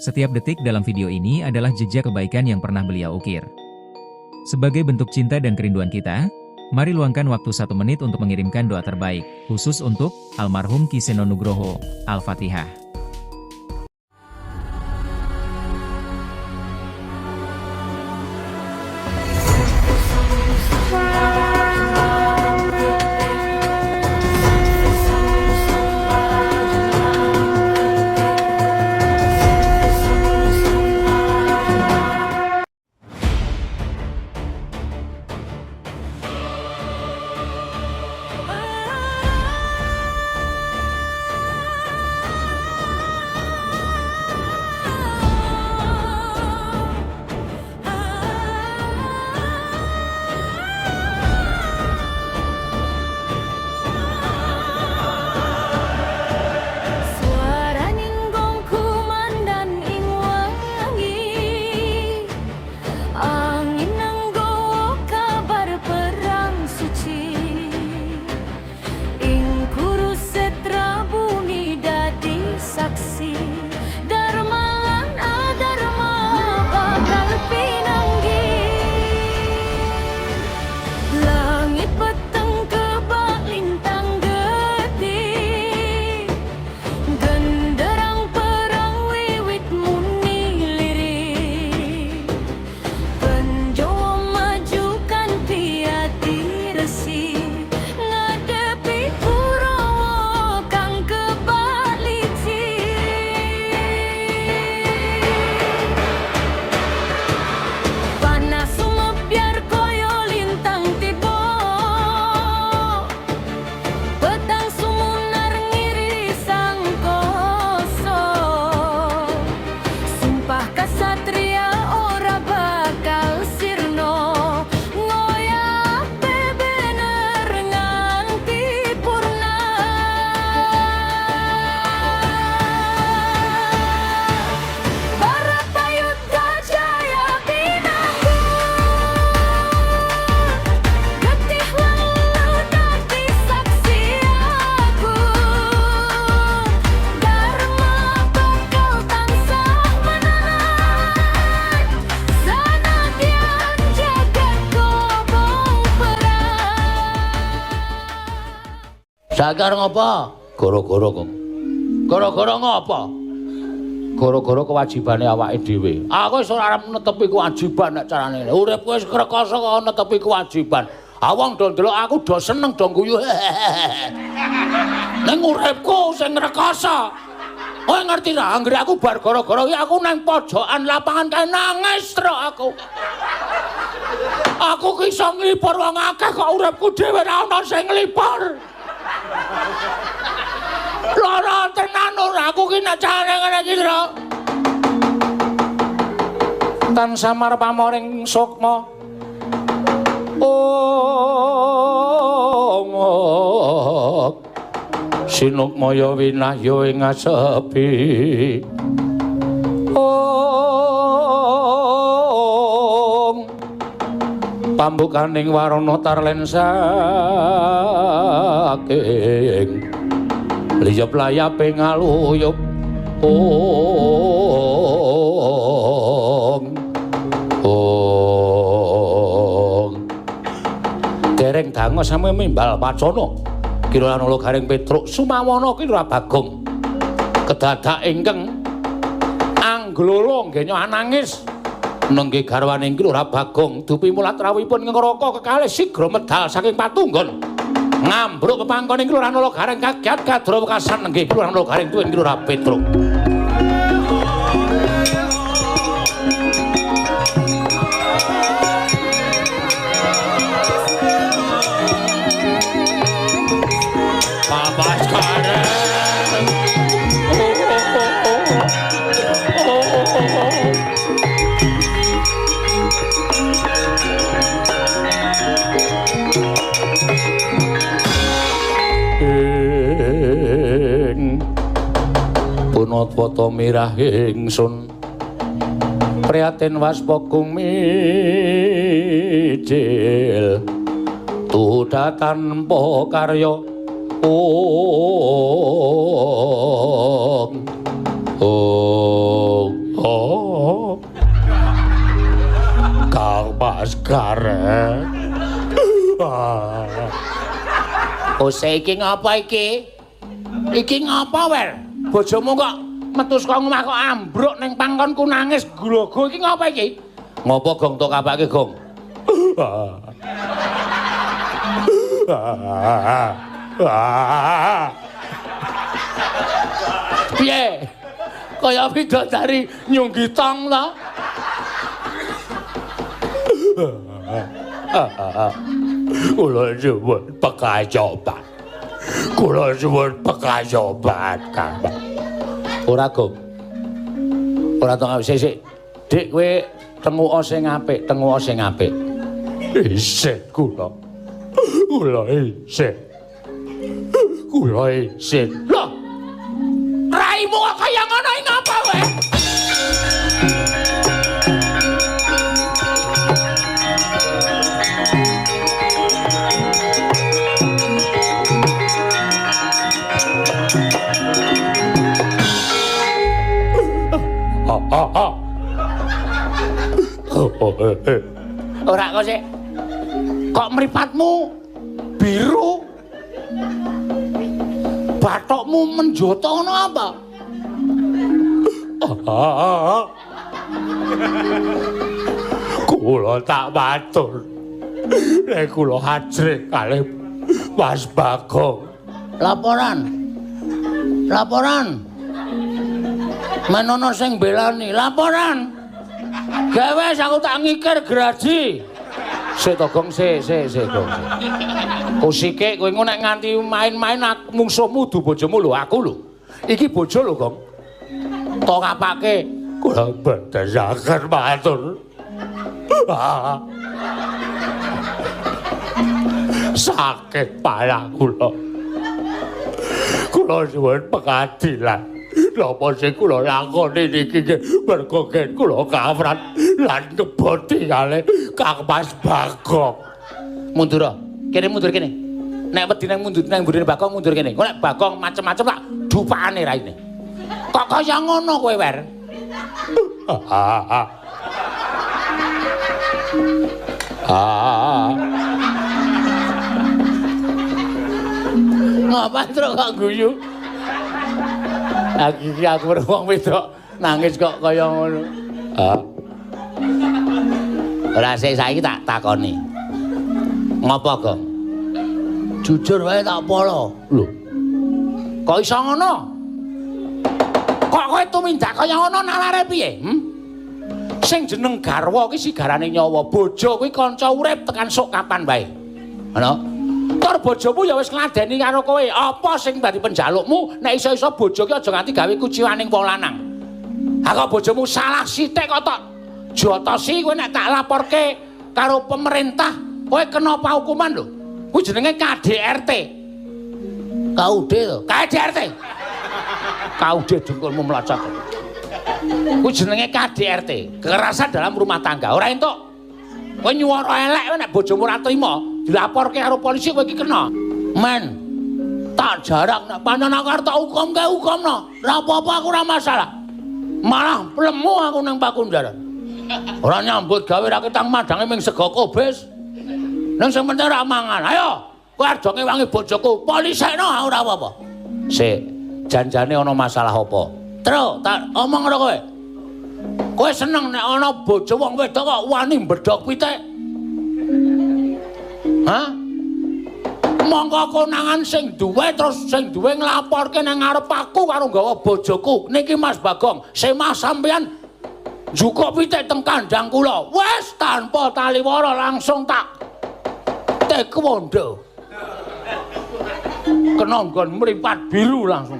Setiap detik dalam video ini adalah jejak kebaikan yang pernah beliau ukir. Sebagai bentuk cinta dan kerinduan kita, mari luangkan waktu 1 menit untuk mengirimkan doa terbaik, khusus untuk almarhum Ki Seno Nugroho. Al-Fatihah. Sakar ngopo? Gara-gara kok. Gara-gara ngopo? Gara-gara kewajibane awake dhewe. Aku wis ora arep netepi kewajiban nek carane. Uripku wis krekoso kok netepi kewajiban. Awang do ndelok aku do seneng do guyu. Ning uripku sing ngrekoso. Kowe ngerti ra, anggere aku bar gara-gara iki aku nang pojokan lapangan kae nangis terus aku. Aku ki iso nglipur wong akeh kok uripku dhewe ra ono sing nglipur. Lara tenan ora aku ki nek carane ngene iki lho. Tansah marep pamoring sukma. Oh, sinukmaya winahya ing asepi. Oh, pambukaning warana tarlen saking liyep layape ngaluyup. Dereng dangos sami mimbal wacana kira ana garing Petruk Sumawana kira Bagong kedadak ingkang angglolo nggenya anangis nengge garwane kira Bagong dupi mulat rawuhipun ngraka kekalih sigra medal saking patunggon ngambruk pepangkone kira ana garing kagiat kadra wekasan nengge kira ana garing tuwin kira Petruk. Punatwata mirah ingsun prihatin waspagung mijil tudatan tanpa karya Oh, oh. Kang Mas Karet. Ose iki ngapa iki? Iki ngapa, Wer? Bojomu kok metu saka omah kok ambruk ning pangkonku nangis glogo iki ngapa iki? Ngopo Gong tok kapake, Gong? Piye? Kaya bidadari nyunggi tong ta? Kula suwun pekayoban. Kula suwun pekayoban, Kang. Ora, Gong. Ora tong sik. Dik kowe tenguka sing apik, tenguka sing apik. Isih kula. Kula isih. Kula isih. Loh. Raimu kok kaya ngono iki ngapa kowe? Ora kok sik. Kok mripatmu biru? Bathokmu menjata ngono apa? Kula tak matur. Nek kula hajrih kalih Mas Bagong. Laporan. Menono sing belani, laporan. Gawe aku tak ngikir graji. Sik to Gong, sik Gong. Usike kowe engko nek nganti main-main mungsuhmu du bojomu lho, aku lho. Iki bojo lho, Gong. To kapake kula bedhasaken matur. Sakit parah kula. Kula suwun pengadilan. Napa sing kula lakoni niki mergo kula kawrat lan ngeboti kalih Kang Mas Bagong. Mundur. Mundur kene. Nek wedi nang mundur nang mburine Bagong mundur kene. Kok nek Bagong macem-macem tak dupakane raine. Kok kaya ngono kowe, Wer? Ngapa terus kok guyu? Aku weruh wong wedok nangis kok kaya ngono. Ora sik saiki tak takoni. Ngopo, Gong? Jujur wae tak polo. Lho. Kok iso ngono? Kok kowe tumindak kaya ngono nalare piye? Sing jeneng garwa iki sigarane nyawa, bojo kuwi kanca urip tekan sok kapan wae. Ngono. Tur bojomu ya wis ngladeni karo kowe. Apa sing dadi penjalukmu nek iso-iso bojo ki aja nganti gawe kuciwaning wong lanang. Ha kok bojomu salah sithik kok tok jotosi kowe nek tak laporke karo pemerintah, kowe kena hukuman lho. Kuwi jenenge KDRT. KUD to? KDRT. KUD jengkulmu mlacak. Kuwi jenenge KDRT, kekerasan dalam rumah tangga. Ora entuk. Kowe nyuwara elek nek bojomu ora trima, dilaporke karo polisi kowe iki kena. Men, tak jarak nek pancen aku arep tak hukumke hukumno. Ora apa-apa aku ora masalah. Malah plemu aku nang Pakundaran. Ora nyambut gawe ra ketang madange ming sego kobes. Nang sing penting ora mangan. Ayo, kowe aja ngewangi bojoku. Polisekno ora apa-apa. Sik, janjane ana masalah apa? Terus tak omong karo kowe. Kowe seneng nek ana bojo wong wedok kok wani mbedhok pitik? Hah? Monggo konangan sing duwe terus sing duwe nglaporke nang ngarep aku karo nggawa bojoku. Niki Mas Bagong, semah sampeyan njukuk pitik teng kandhang kula. Wes tanpa taliwara langsung tak taekwondo. Kena nggon mripat biru langsung.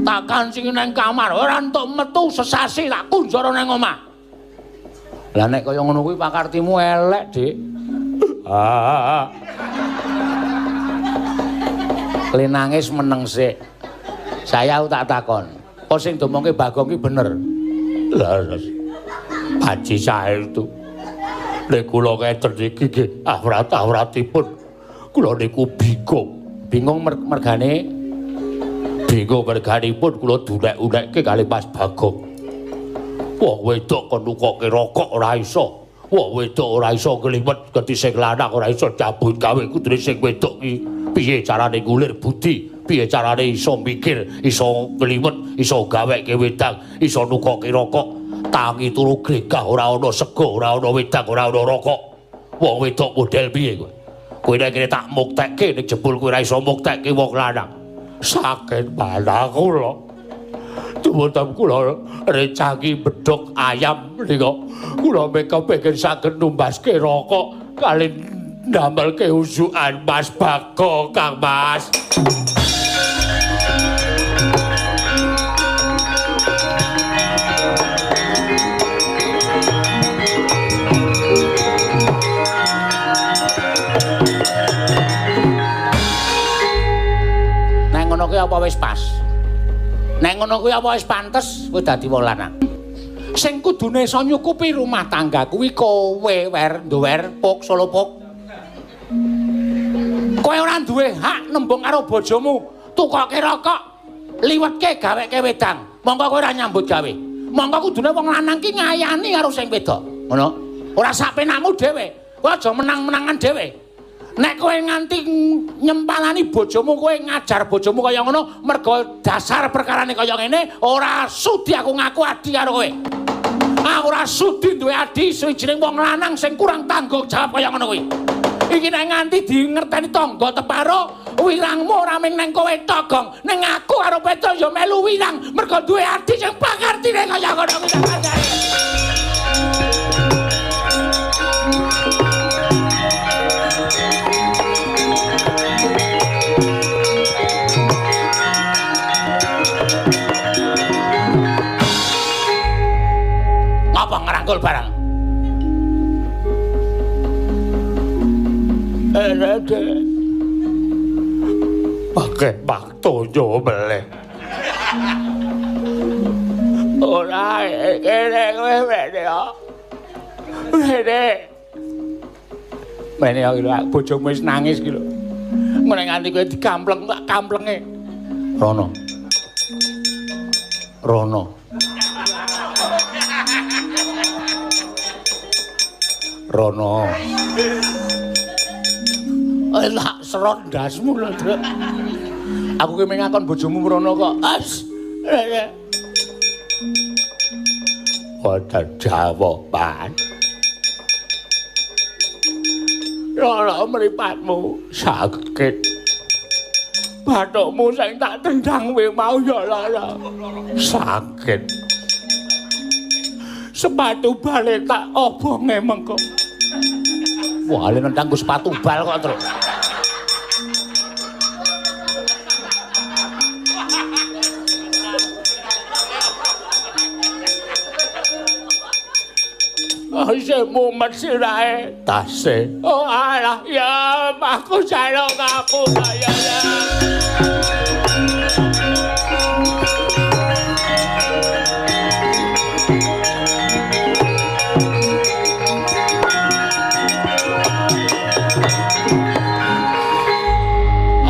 Tak kancing nang kamar, ora entuk metu sesasi tak kunjara nang omah. Lah nek kaya ngono kuwi pakartimu elek, Dik. Le nangis meneng sik. Saya tak takon. Apa sing domongke Bagong ki bener? Lah, Haji sae itu. Nek kula keten iki nggih awrat-awratipun kula niku bingung. Bingung mergane Bingung merganipun kula dunek-unekke kalih Mas Bagong. Wong wedok kon nukokke rokok ora iso. Wong wedok ora iso kliwet gedhi sing lanang ora iso cabut gawe kudune sing wedok iki. Piye carane ngulir budi? Piye carane iso mikir, iso kliwet, iso gaweke wedang, iso nukokke rokok. Tangi turu gregah ora ana sego, ora ana wedang, ora ana rokok. Wong wedok model piye kowe? Kowe nek tak muktekke nek jebul kowe ora iso muktekke wong lanang. Sakit mana kula. Tuwuh kula recangi bedhog ayam nika. Kula kepengin saged numbaske rokok kali ndamelke usukan Mas Bagong, Kang Mas. Ngono kuwi apa wis pas? Nek ngono kuwi apa wis pantes kowe dadi wong lanang. Sing kudune iso nyukupi rumah tangga kuwi kowe pok solo pok. Kowe ora duwe hak nembung karo bojomu, tukoke rokok, liwetke gaweke wedang. Monggo kowe ora nyambut gawe. Monggo kudune wong lanang ki ngayani karo sing wedok. Ngono. Ora sak penakmu dhewe. Kowe aja menang-menangan dhewe. Nek kowe nganti nyempalani bojomu, kowe ngajar bojomu kaya ngono, mergo dasar perkarane kaya ngene, ora sudi aku ngaku adi karo kowe. Aku ora sudi duwe adi suwijining wong lanang sing kurang tanggung jawab kaya ngono kuwi. Iki nek nganti dingerteni tangga teparo, wirangmu ora mung nang kowe togong, ning aku karo Petro ya melu wirang, mergo duwe adi sing pangertine kaya ngono kuwi. Apa ngerangkul barang? Dek. Pakai waktunya meleh. Ora kene kowe mene yo. Mene yo bojomu wis nangis ki lho. Ngene nganti kowe dikampleng tak kamplenge. Rono. Tak serot ndasmu lho, Dek. Aku ki ngakon bojomu mrono kok. Boten jawaban. Ora mripatmu sakit. Bathukmu sing tak tendang kowe mau ya lara. Sakit. Sepatu bale tak obonge mengko. Wah, ale nendang go sepatu bal kok terus. Isih mumet sirahe tase. Oh alah ya aku jaluk kamu kaya ya.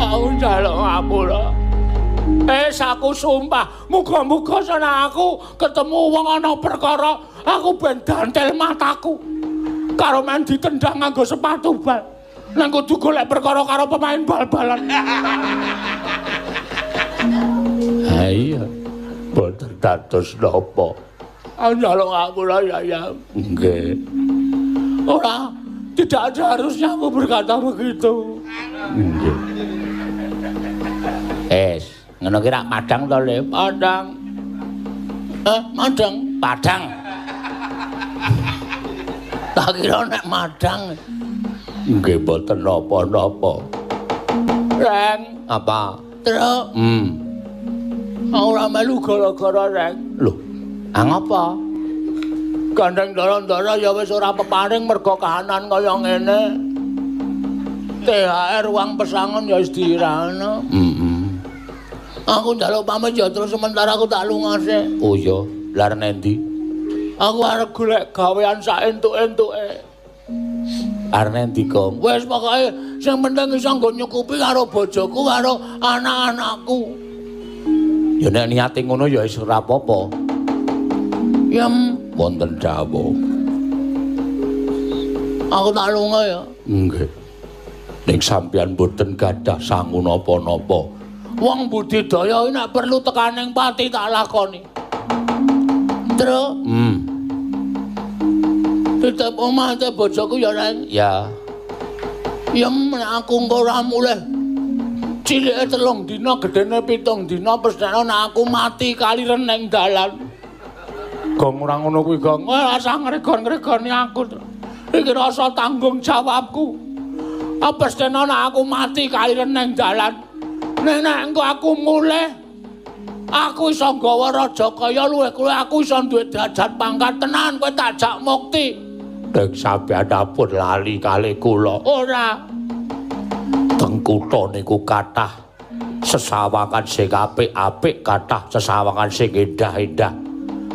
Aku jaluk ngapura. Aku sumpah, muga-muga sana aku ketemu wong ana perkara, aku ben dantel mataku. Karo men ditendang nganggo sepatu bal. Nang kudu golek perkara karo pemain bal-balan. Ha iya. Boten dados napa. Njaluk ngapura ya. Nggih. Ora, tidak ada harusnya aku berkata begitu. Nggih. Ngono ki rak Padang to, Le? Padang. Padang. Tak kira nek Madang. Nggih boten napa-napa. Reng, apa? Truk. Ora melu gara-gara Reng. Lho, ngapa? Gandeng ndara-ndara ya wis ora peparing mergo kahanan kaya ngene. THR uang pesangon ya wis diirano. Aku njaluk pamit ya terus sementara aku tak lungase. Oh iya, lar nendi? Aku arep golek gawean sak entuk-entuke. Arep nendi, Kong? Wis pokoke sing penting iso nggo nyukupi karo bojoku karo anak-anakku. Ya nek niate ngono ya wis ora apa-apa. Yem wonten dawuh. Aku tak lunga ya. Nggih. Ning sampeyan boten gadah sangu napa-napa. Wong budidaya nek perlu tekaning pati tak lakoni. Terus? Tetep omah te bojoku ya Ren. Ya. Yem nek aku engko ora mulih. Cilike 3 dina, gedene 7 dina, pesthana nek aku mati kaliren ning dalan. Gong ora ngono kuwi, Gong. Rasa ngregon-ngregoni aku. Iki rasa tanggung jawabku. Pesthana nek aku mati kaliren ning dalan. Nek engko aku mulih aku iso nggawa Rajakaya luwih kuwi aku iso duwe derajat pangkat tenan kowe tak jak mukti. Nek sampeyan pun lali kalih kula. Ora. Teng kutha niku kathah sesawangan sing apik-apik, kathah sesawangan sing endah-endah.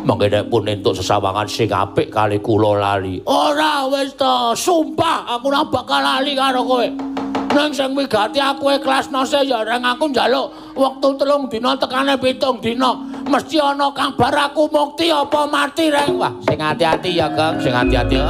Mengke nek pun entuk sesawangan sing apik kalih kula lali. Ora wis to, sumpah aku ora bakal lali karo kowe. Nang sing wigati aku ikhlasnose ya reng aku njaluk wektu 3 dina tekane 7 dina. Mesti ana kabar aku mukti apa mati reng. Wah, sing hati-hati ya, Kang, sing hati-hati.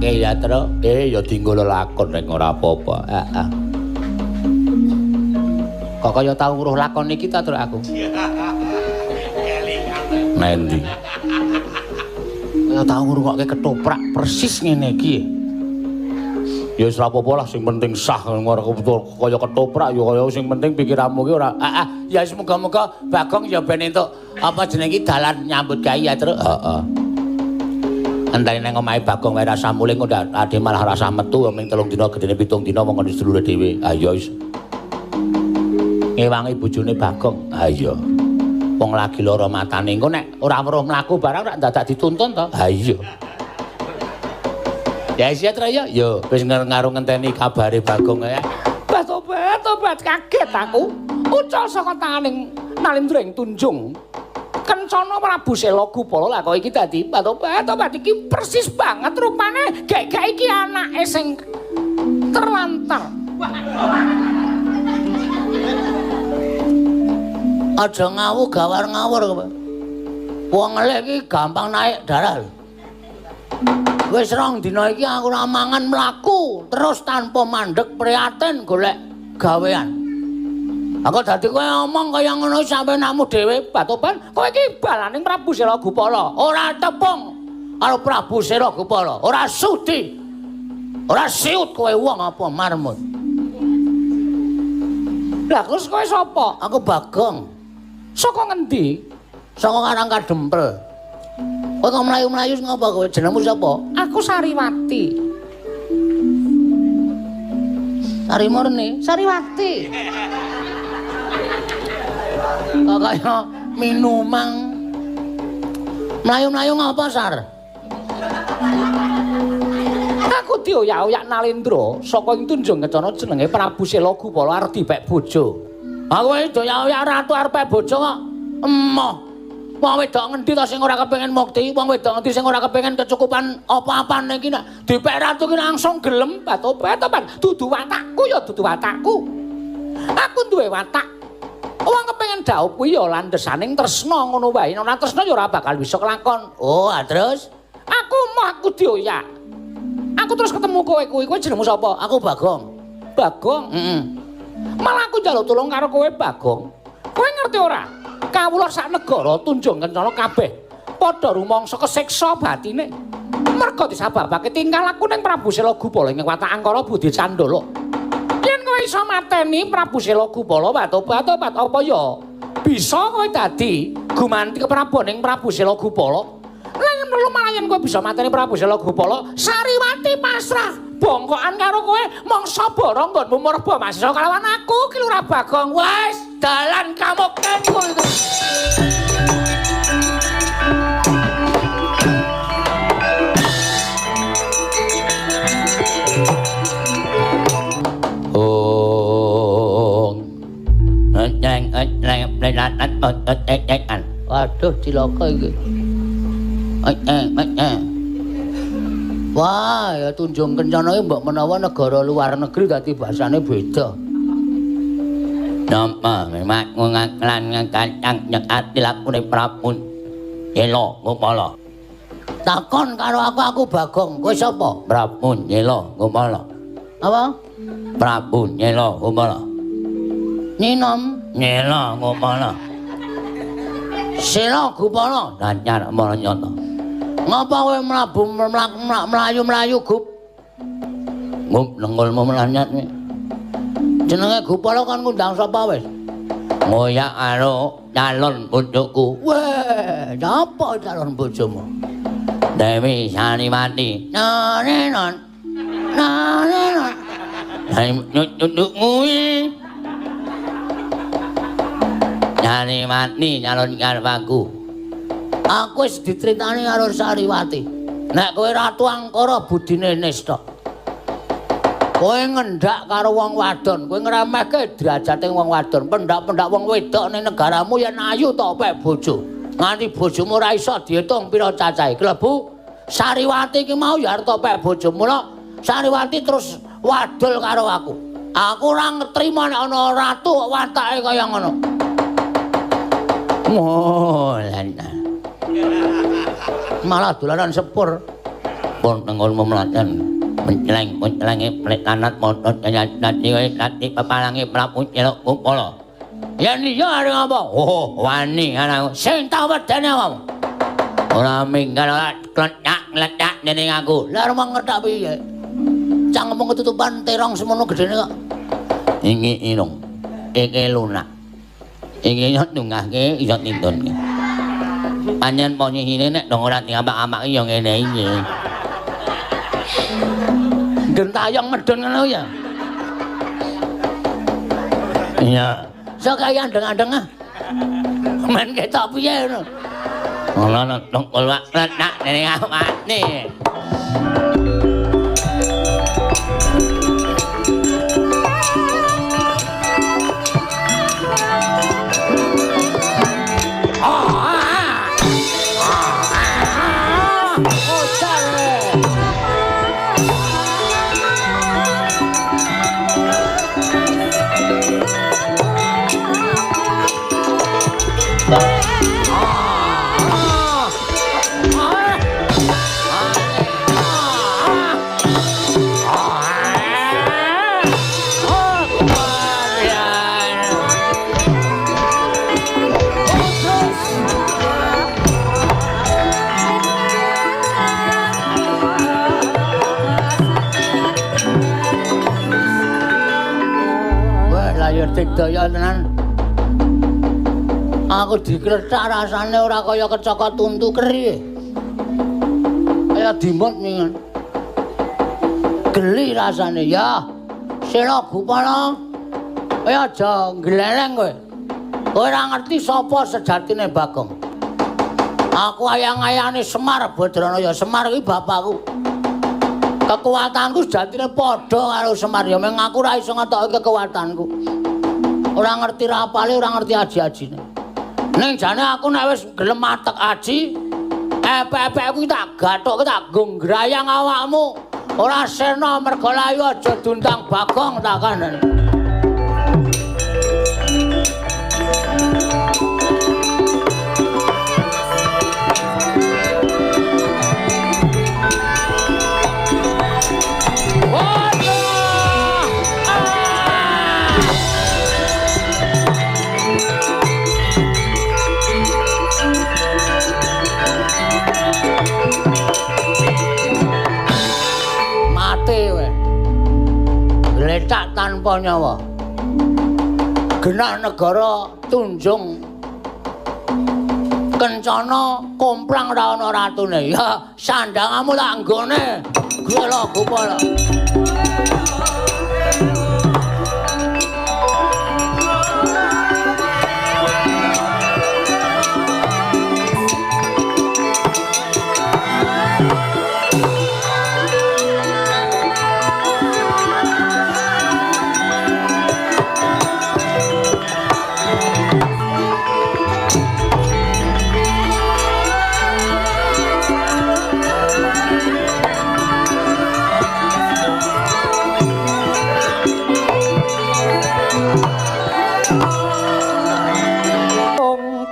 Ya terus ya dienggo lakon nek ora apa-apa. Heeh. Kok kaya tau nguruh lakon iki ta terus aku. Mendi. Ya tau ngrungokke ketoprak persis ngene iki. Ya wis ora apa-apa lah sing penting sah kaya ketoprak ya kaya sing penting pikiranmu ki ora. Heeh. Ya semoga-moga Bagong ya ben entuk apa jeneng iki dalan nyambut gawe ya terus. Heeh. Entane nang omahe Bagong wae rasa muling kok ade malah rasa metu ming 3 dina gedene 7 dina wong kene sedulure dhewe. Ha ya wis. Ngewangi bojone Bagong. Ha iya. Wong lagi lara matane engko nek ora weruh mlaku barang rak dadak dituntun to. Ha iya. Ya siat ra ya. Yo wis ngarung ngenteni kabare Bagong ya. Tobat kaget aku. Ucul saka tanganing Nalindra Tunjung. Kencana Prabu Selagupala lah kok iki dadi tobat iki persis banget rupane gek iki anake sing terlantar. Aja ngawu gawar-ngawur kowe. Wong elek iki gampang naik darah. Wis 2 dina iki aku ora mangan mlaku terus tanpa mandeg prihatin golek gawean. Aku dadi kowe ngomong kaya ngono sampe namu dhewe Batoban, kowe iki balaning Prabu Selagupala. Ora tepung karo Prabu Selagupala, ora sudi. Ora siut kowe wong apa marmut. Lah terus kowe sapa? Aku Bagong. Saka ngendi? Saka Karangkadempel. Kowe kok mlayu-mlayu ngapa kowe? Jenengmu sapa? Aku Sariwati. Sari Murni, Sariwati. Kok kaya minumang mlayu-mlayu ngapa Sar? Aku dioyak-oyak Nalindra saka ing Tunjung Kencana jenenge Prabu Selagupala arep dipek bojo. Aku wis dioyak-oyak ratu arep pek bojo kok emoh. Wong wedok ngendi to sing ora kepengin mukti? Wong wedok ngendi sing ora kepengin kecukupan apa-apane iki nek dipek ratu ki langsung gelem batoban. Dudu watakku ya dudu watakku. Aku duwe watak. Wong kepengin dhaup kuwi ya landhesaning tresna ngono wae. Nek tresna ya ora bakal bisa kelakon. Oh, terus aku dioyak. Aku terus ketemu kowe kuwi. Kowe jenengmu sapa? Aku Bagong. Bagong? Heeh. Malah aku njaluk tulung karo kowe Bagong. Kowe ngerti ora? Kawula sak negara Tunjung Kencana kabeh padha rumangsa kesiksa batine. Merga disababake tingkah laku ning Prabu Selagupala ing watak Angkara Budi Candala. Yen kowe iso mateni Prabu Selagupala batobat apa ya bisa kowe dadi gumanti keprabaning Prabu Selagupala. Lan lumayan kowe bisa mateni Prabu Salagopala. Sariwati pasrah bongkokan karo kowe mangsa bara nggonmu murba masisa kalawan aku ki Lurah Bagong. Wes dalan kamuktenku iku. Waduh cilaka iki. Wah, ya Tunjung Kencana iki mbok menawa negara luar negeri dadi bahasane beda. Napa memang nganglan kancang nyekati lakune Prabu Salagopala. Takon karo aku Bagong, kowe sapa? Prabu Salagopala. Apa? Prabu Salagopala. Ninom Salagopala. Salagopala danyar maranyata. Ngapa kowe mlayu-mlayu gup? Gup nengolmu melanyat iki. Jenenge Gopala kan ngundang sapa wis? Ngoyak karo calon bojoku. Weh, napa calon bojomu? Dewi Sariwati. Nanenon. Nyut kuwi. Sariwati calon garwaku. Aku wis dicritani karo Sariwati. Nek kowe Ratu Angkara budine nista. Kowe ngendhak karo wong wadon, kowe ngremehke derajating wong wadon. Pendak-pendak wong wedok ning negaramu yen ayu tok pek bojo. Nganti bojomu ora iso diitung pira cacahe. Klebu Sariwati iki mau ya arep pek bojo. Mula Sariwati terus wadul karo aku. Aku ora ngetrima nek ana ratu watake kaya ngono. Molana. Malah dolanan sepur. Pun tengulmu meladan. Menceleng plekanat motot nanti pepalangi Prabu Salagopala. Yen iya arep apa? Oh, wani anakku. Sing tak wedeni apa? Ora minggal kletak dening aku. Lah rumang ngertak piye? Cangkemmu ketutupan terong semono gedene kok. Iki irung. Iki lunak. Iki yo tunggahke iso tindunke. Panjen ponyihine nek dong ora diamak-amak ya ngene iki. Gentayang medun ngono ya. Iya. Sok kaya andeng-andeng ah. Men ketok piye ngono. Ngono dong kulak kletak dening awakne. Daya tenan. Aku dikletak rasane ora kaya kecokot tuntu keri. Kaya dimot ning. Geli rasane ya. Salagopala. Kowe aja gleleng kowe. Kowe ora ngerti sapa sejatine Bagong. Aku ayang-ayane Semar Badranaya. Semar iki bapakku. Kekuatanku sejatine padha karo Semar ya meng aku ora iso ngetokke kekuatanku. Ora ngerti rapale, ora ngerti aji-ajine. Ning jane aku nek wis gelem matek aji, epek-epekku tak gathukke tak nggrayang awakmu. Ora sena merga layu aja duntang Bagong tak kandhani. Letak tanpa nyawa. Genah negara Tunjung Kencana komplang ra ana ratune. Ya sandangamu lak nggone. Gelo Gopala.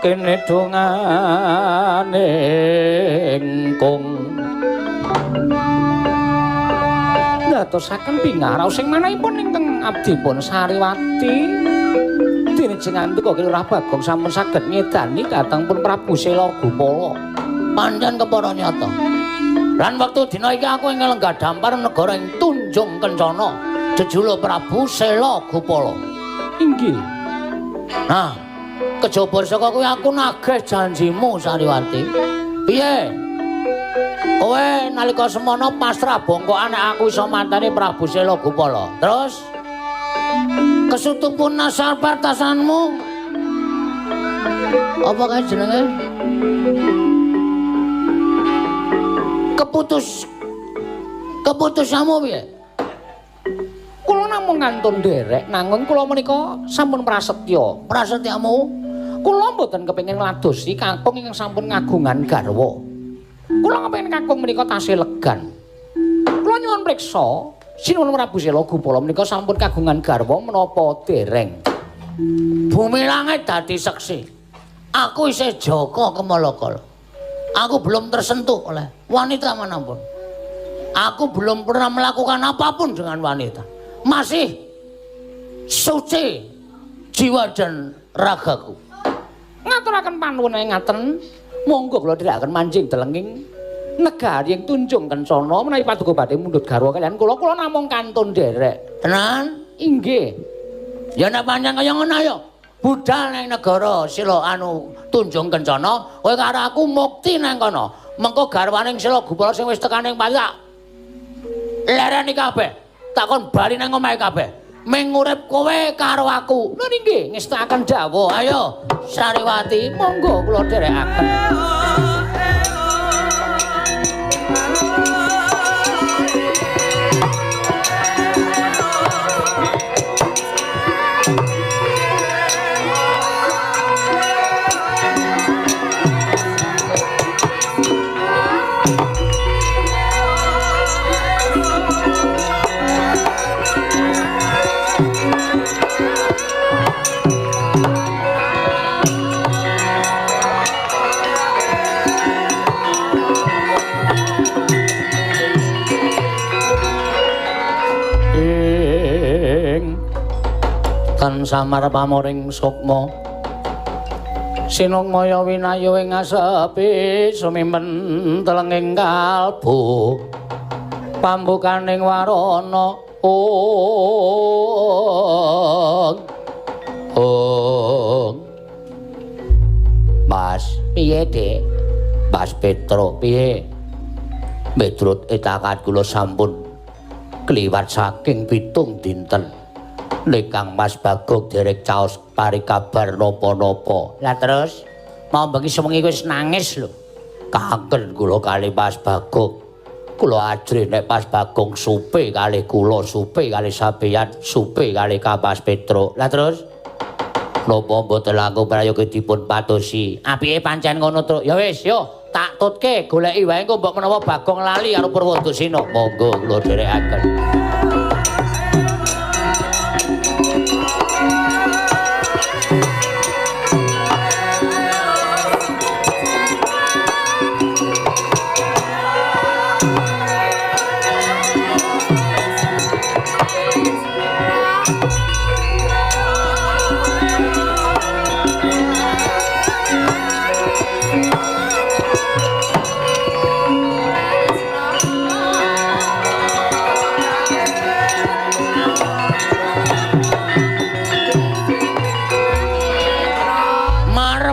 Kene dongane engkung ndadosaken pingaraos sing manahipun ingkang abdipun Sariwati dene jengantuk kok Lurah Bagong sampun saged nyedani dhateng pun Prabu Sela Gupala pancen kepara nyata lan wektu dina iki aku ing lenggah dampar negara ing Tunjung Kencana jejuluk Prabu Sela Gupala inggih nah kejaba saka kuwi aku nagih janjimu Sariwati. Piye? Kowe nalika semana pasrah bongkokan nek aku iso mantani Prabu Sela Gupala. Terus kesutupun nasar batasanmu. Apa kae jenenge? Keputusanmu piye? Kula namung ngantun derek nanging kula menika sampun prasetya. Prasetyamu kula mboten kepengin ngladosi kakung ingkang sampun ngagungan garwa. Kula kepengin kakung menika tasih legan. Kula nyuwun priksa, sinuwun Prabu Sela Gupala menika sampun kagungan garwa menapa dereng. Bumi langit dadi seksi. Aku isih Jaka Kemalakala. Aku belum tersentuh oleh wanita manapun. Aku belum pernah melakukan apapun dengan wanita. Masih suci jiwa dan ragaku. Ngaturaken panuwun ngaten, monggo kula dherekaken manjing delenging negari ing Tunjung Kencana menawi paduka badhe mundhut garwa kaliyan kula namung kantun derek. Tenan? Inggih. Ya nek pancen kaya ngono ya. Budal ning negara Sila Tunjung Kencana, kowe karo aku mukti nang kono. Mengko garwaning Sela Gupala sing wis tekaning pati lereni kabeh. Takon bali nang omahe kabeh. Ming urip kowe karo aku. Lha nggih ngestakaken dawuh. Ayo Sariwati, monggo kula dherekaken. Kan samar pamoring sukma sinungmaya winayu ing asepi sumimpen telenging kalbu pambukaning warana Mas piye Dik Mas Petro piye Miturut etakat kula sampun kliwat saking 7 dinten Lekang Mas Bagong derek caos parikabar napa-napa. Lah terus mau bengi sewengi wis nangis lho. Kangen kula kali Mas Bagong. Kula ajri nek Mas Bagong supe kali kula, supe kali sampeyan, supe kali Ka Mas Petro. Lah terus napa mboten langkung prayoga dipun patosi. Apike pancen ngono to. Ya wis yo tak tutke goleki wae engko mbok menawa Bagong lali karo Purwodasena. Monggo kula dherekaken.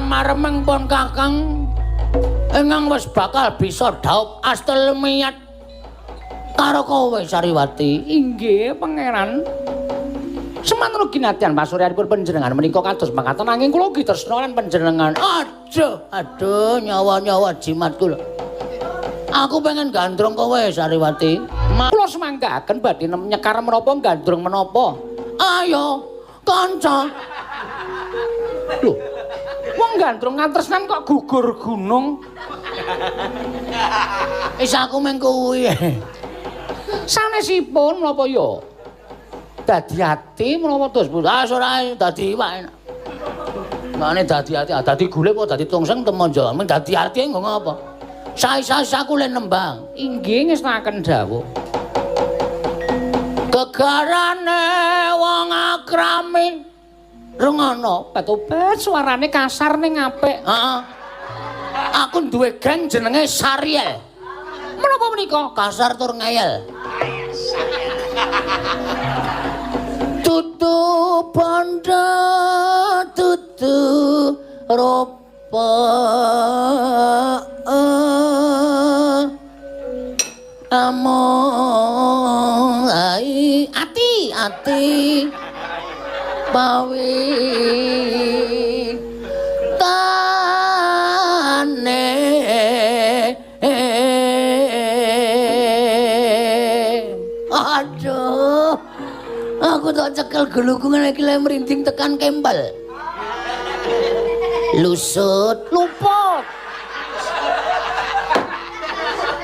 Maremeng pun Kakang ingkang wis bakal bisa dhaup astel miyat karo kowe Sariwati. Inggih, Pangeran. Semanten ugi nadyan pasuryanipun panjenengan menika kados mangkaten nanging kula ugi tresna lan panjenengan. Aduh, nyawa-nyawa jimat kula. Aku pengen gandrung kowe Sariwati. Kula semanggaken badhe nyekar menapa gandrung menapa. Ayo, kanca. Lho, wong gandrung ngatresnan kok gugur gunung. Wis aku meng kuwi. Sanesipun menapa ya? Dadi ati menapa dos? Ora dadi iwak enak. Mane dadi ati, dadi gulip apa dadi tungseng temonjo. Men dadi ati nggo ngapa? Sae-sae le nembang. Inggih ngesnaken dawuh. Gegarane wong akrame rungono Patobet suarane kasar ning apik. Heeh. Aku duwe geng jenenge Sariel. Menapa menika? Kasar tur ngeyel. Tutu panda tutu rupa among ai ati bawi tane aduh aku tak cekel gelugungan iki le merinding tekan kembal lusut Luput.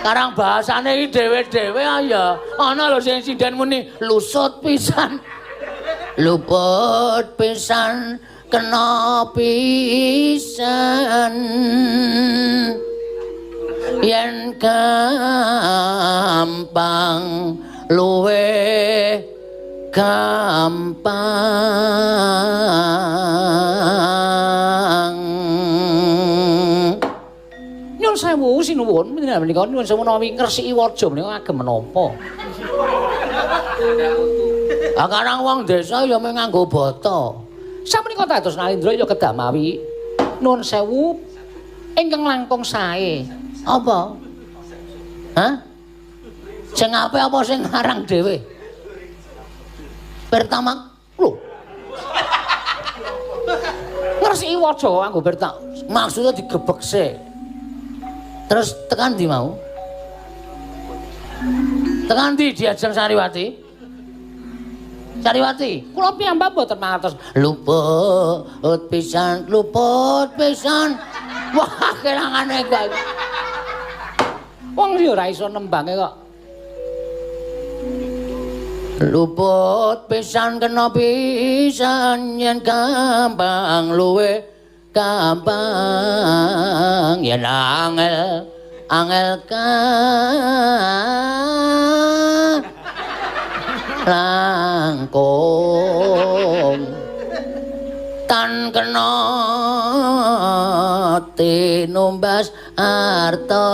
Karang bahasane iki dhewe-dhewe ya. Ana lho sing sinden muni lusut pisan. Luput pisan kena pisan. Yen gampang luwe gampang. Nyun sewu sinuwun menika nyun sewu menawi ngresiki waja menika agem menapa? Akarang wong desa ya mung nganggo bata. Sapunika dados Nalindra ya kedamawi. Nuwun sewu ingkang langkung sae. Apa? Hah? Sing apik apa sing ngarang dhewe? Pertama, lho. Ngresiki waja nganggo bertak. Maksudnya digebek sik. Terus tekan ndi mau? Tekan ndi diajeng Sariwati? Sariwati, Kula piyambak boten mangertos. luput pisan. Wah, kelangane kok. Wong ya ora iso nembange kok. Luput pisan kena pisan yen gampang luwe gampang yen angel ka langkung tan kena tinumbas arta